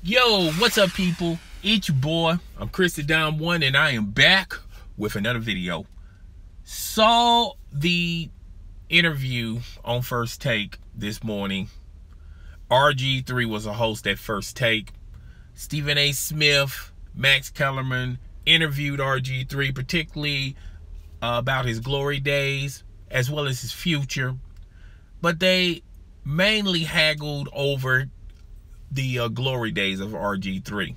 Yo, what's up, people? It's your boy. I'm Chris the Dom One, and I am back with another video. Saw the interview on First Take this morning. RG3 was a host at First Take. Stephen A. Smith, Max Kellerman interviewed RG3, particularly about his glory days as well as his future. But they mainly haggled over the glory days of RG3.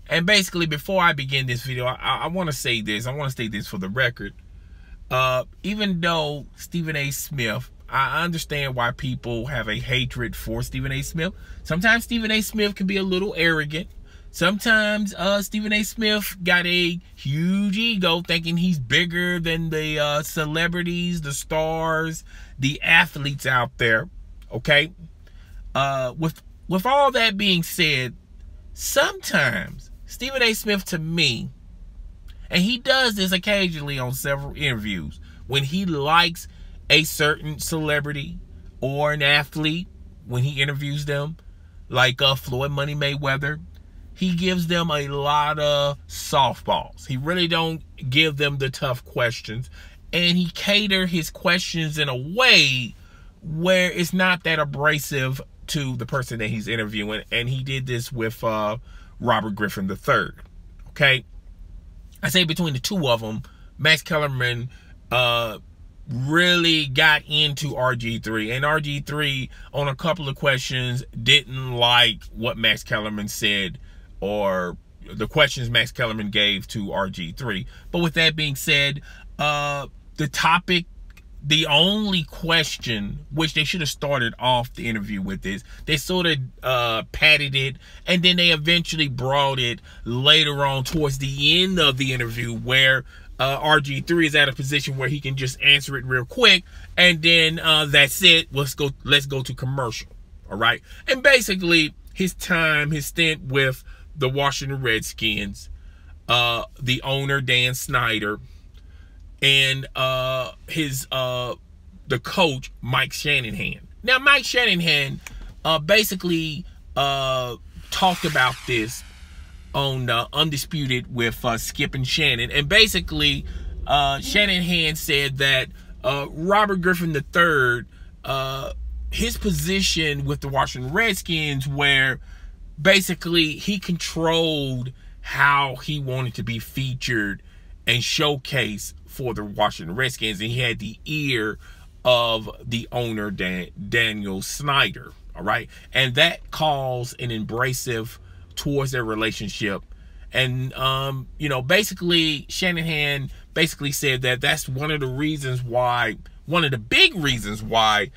And basically, before I begin this video, I want to say this. I want to state this for the record. Even though Stephen A. Smith, I understand why people have a hatred for Stephen A. Smith. Sometimes Stephen A. Smith can be a little arrogant. Sometimes Stephen A. Smith got a huge ego, thinking he's bigger than the celebrities, the stars, the athletes out there. Okay? With all that being said, sometimes Stephen A. Smith, to me, and he does this occasionally on several interviews, when he likes a certain celebrity or an athlete, when he interviews them, like Floyd Money Mayweather, he gives them a lot of softballs. He really don't give them the tough questions, and he cater his questions in a way where it's not that abrasive to the person that he's interviewing. And he did this with Robert Griffin III. Okay, I say between the two of them, Max Kellerman really got into RG3, and RG3 on a couple of questions didn't like what Max Kellerman said, or the questions Max Kellerman gave to RG3. But with that being said, the topic, the only question, which they should have started off the interview with, is they sort of padded it, and then they eventually brought it later on towards the end of the interview, where RG3 is at a position where he can just answer it real quick, and then that's it. Let's go to commercial. All right. And basically his stint with the Washington Redskins, the owner Dan Snyder, and the coach Mike Shanahan. Now, Mike Shanahan basically talked about this on Undisputed with Skip and Shannon, and basically Shanahan said that Robert Griffin III, his position with the Washington Redskins, where basically he controlled how he wanted to be featured and showcased for the Washington Redskins, and he had the ear of the owner, Daniel Snyder. All right, and that caused an abrasive towards their relationship. And you know, basically Shanahan basically said that that's one of the reasons why, one of the big reasons why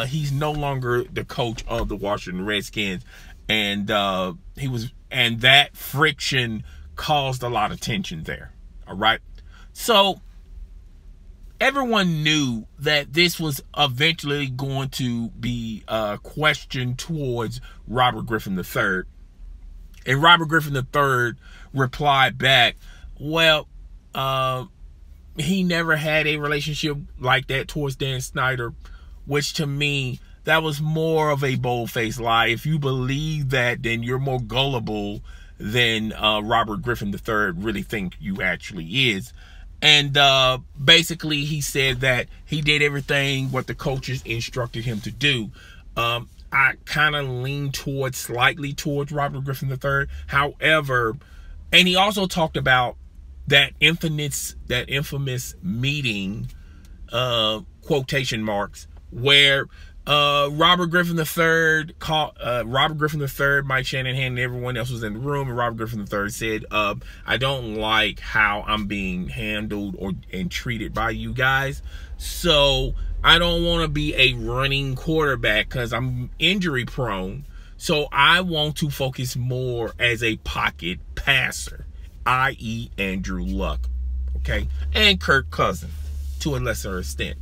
he's no longer the coach of the Washington Redskins, and and that friction caused a lot of tension there. All right, so everyone knew that this was eventually going to be questioned towards Robert Griffin III. And Robert Griffin III replied back, well, he never had a relationship like that towards Dan Snyder, which to me, that was more of a bold-faced lie. If you believe that, then you're more gullible than Robert Griffin III really think you actually is. And basically he said that he did everything what the coaches instructed him to do. I kind of lean slightly towards Robert Griffin III. However, and he also talked about that infamous meeting, quotation marks, where Robert Griffin III called Robert Griffin III, Mike Shanahan, and everyone else was in the room, and Robert Griffin III said, I don't like how I'm being handled and treated by you guys, so I don't want to be a running quarterback because I'm injury prone, so I want to focus more as a pocket passer, i.e. Andrew Luck, okay, and Kirk Cousins to a lesser extent.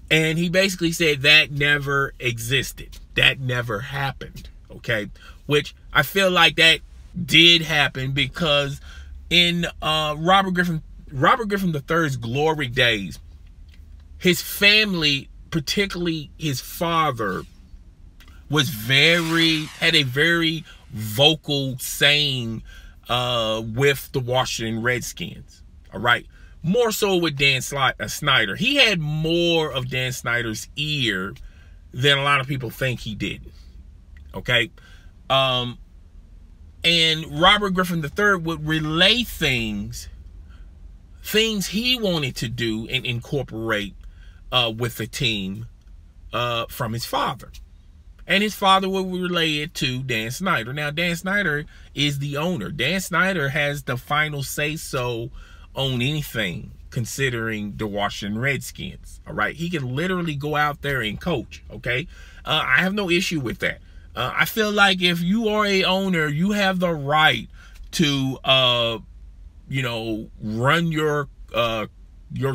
And he basically said that never existed. That never happened. Okay. Which I feel like that did happen, because in Robert Griffin III's glory days, his family, particularly his father, had a very vocal saying with the Washington Redskins. All right. More so with Dan Snyder. He had more of Dan Snyder's ear than a lot of people think he did. Okay. And Robert Griffin III would relay things he wanted to do and incorporate with the team from his father. And his father would relay it to Dan Snyder. Now, Dan Snyder is the owner. Dan Snyder has the final say-so on anything considering the Washington Redskins. All right. He can literally go out there and coach. Okay. I have no issue with that. I feel like if you are a owner, you have the right to, run your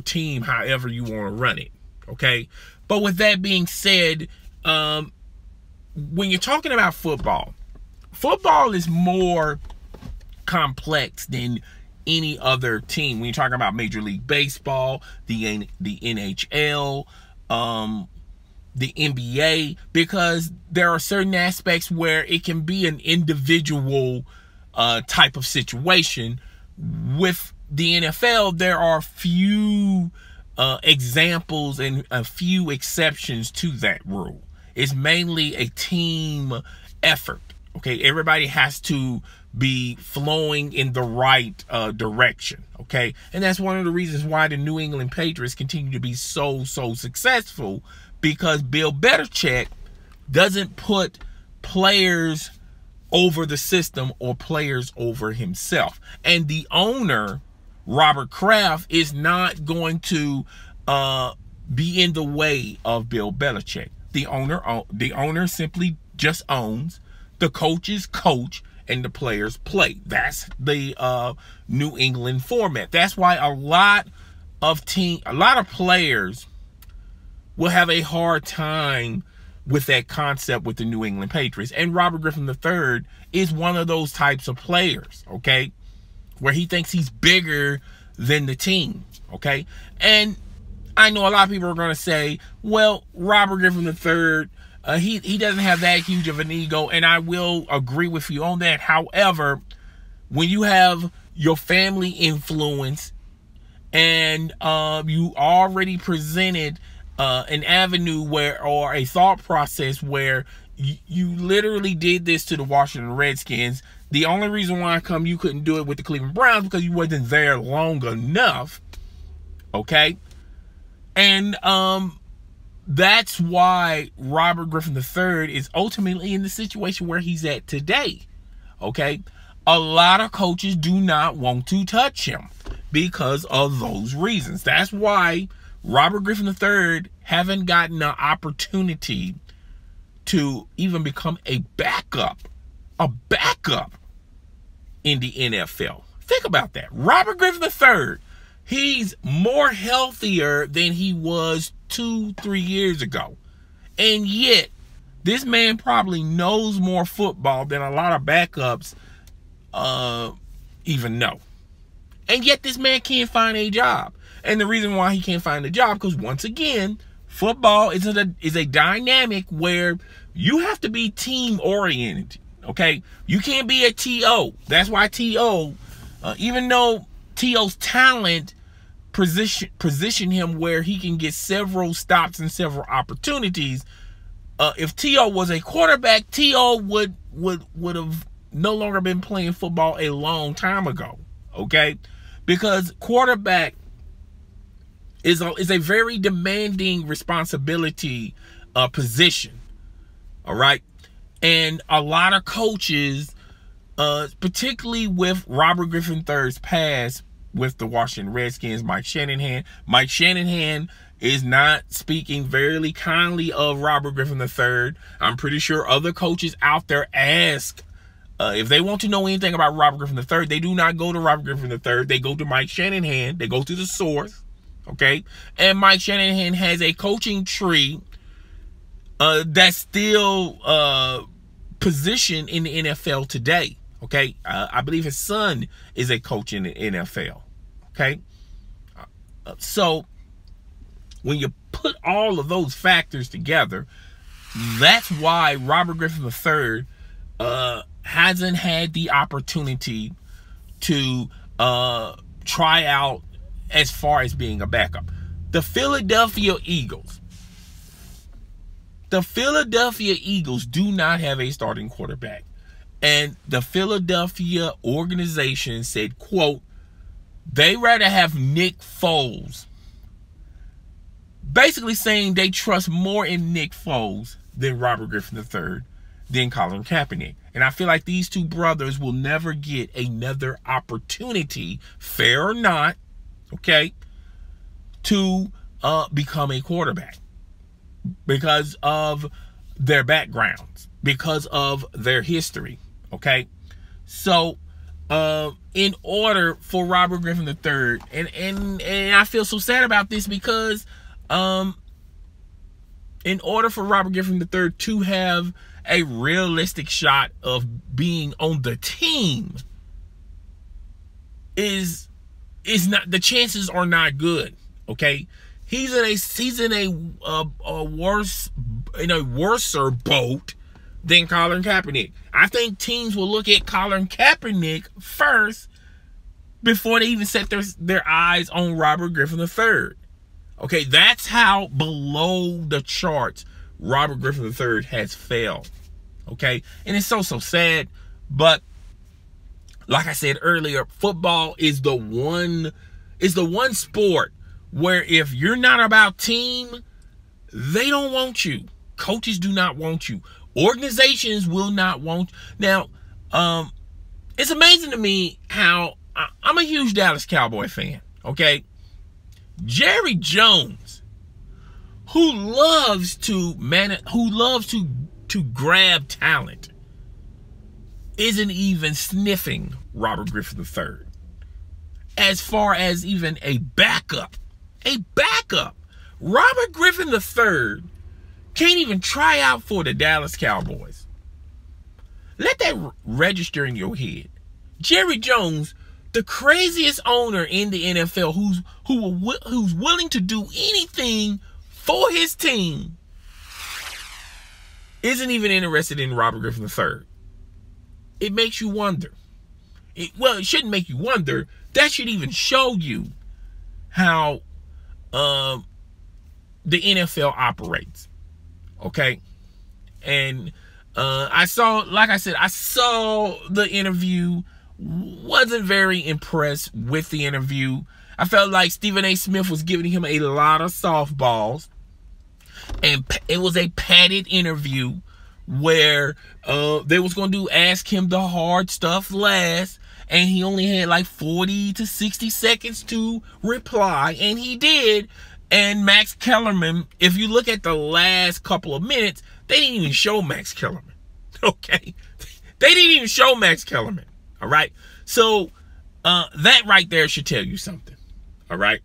team however you want to run it. Okay. But with that being said, when you're talking about football is more complex than any other team. When you're talking about Major League Baseball, the NHL, the NBA, because there are certain aspects where it can be an individual type of situation. With the NFL, there are few examples and a few exceptions to that rule. It's mainly a team effort. Okay, everybody has to be flowing in the right direction. Okay, and that's one of the reasons why the New England Patriots continue to be so successful, because Bill Belichick doesn't put players over the system or players over himself. And the owner, Robert Kraft, is not going to be in the way of Bill Belichick. The owner simply just owns. The coaches coach and the players play. That's the New England format. That's why a lot of players will have a hard time with that concept with the New England Patriots. And Robert Griffin III is one of those types of players, okay, where he thinks he's bigger than the team, okay? And I know a lot of people are going to say, well, Robert Griffin III, he doesn't have that huge of an ego, and I will agree with you on that. However, when you have your family influence and you already presented an avenue or a thought process where you literally did this to the Washington Redskins. The only reason why you couldn't do it with the Cleveland Browns because you wasn't there long enough. Okay. And that's why Robert Griffin III is ultimately in the situation where he's at today. Okay. A lot of coaches do not want to touch him because of those reasons. That's why Robert Griffin III haven't gotten an opportunity to even become a backup in the NFL. Think about that. Robert Griffin III, he's more healthier than he was 2-3 years ago. And yet, this man probably knows more football than a lot of backups even know. And yet, this man can't find a job. And the reason why he can't find a job, because once again, football is a dynamic where you have to be team oriented. Okay, you can't be a TO. That's why TO, even though TO's talent position him where he can get several stops and several opportunities. If TO was a quarterback, TO would have no longer been playing football a long time ago. Okay, because quarterback is a very demanding responsibility position. All right. And a lot of coaches, particularly with Robert Griffin III's past with the Washington Redskins, Mike Shanahan is not speaking very kindly of Robert Griffin III. I'm pretty sure other coaches out there ask, if they want to know anything about Robert Griffin III, they do not go to Robert Griffin III. They go to Mike Shanahan. They go to the source. Okay. And Mike Shanahan has a coaching tree that's still positioned in the NFL today. Okay. I believe his son is a coach in the NFL. Okay. So when you put all of those factors together, that's why Robert Griffin III hasn't had the opportunity to try out as far as being a backup. The Philadelphia Eagles do not have a starting quarterback. And the Philadelphia organization said, quote, they rather have Nick Foles. Basically saying they trust more in Nick Foles than Robert Griffin III, than Colin Kaepernick. And I feel like these two brothers will never get another opportunity, fair or not, okay, to become a quarterback because of their backgrounds, because of their history, okay? So, in order for Robert Griffin III, and I feel so sad about this because, in order for Robert Griffin III to have a realistic shot of being on the team, is not, the chances are not good. Okay, he's in a worser boat than Colin Kaepernick. I think teams will look at Colin Kaepernick first before they even set their eyes on Robert Griffin III. Okay, that's how below the charts Robert Griffin III has failed. Okay, and it's so sad, but like I said earlier, football is the one sport where if you're not about team, they don't want you. Coaches do not want you. Organizations will not want you. Now, it's amazing to me how I'm a huge Dallas Cowboy fan. Okay, Jerry Jones, who loves to grab talent, isn't even sniffing Robert Griffin III as far as even a backup. Robert Griffin III can't even try out for the Dallas Cowboys. Let that register in your head. Jerry Jones, the craziest owner in the NFL, who's willing to do anything for his team, isn't even interested in Robert Griffin III. It makes you wonder. Well, it shouldn't make you wonder. That should even show you how the NFL operates. Okay? And I saw the interview. Wasn't very impressed with the interview. I felt like Stephen A. Smith was giving him a lot of softballs. And it was a padded interview where they was going to ask him the hard stuff last, and he only had like 40 to 60 seconds to reply, and he did. And Max Kellerman, if you look at the last couple of minutes, they didn't even show Max Kellerman. Okay? They didn't even show Max Kellerman. All right? So that right there should tell you something. All right?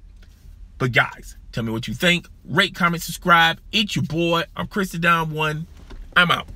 But guys, tell me what you think. Rate, comment, subscribe. It's your boy. I'm Chris the Don 1. I'm out.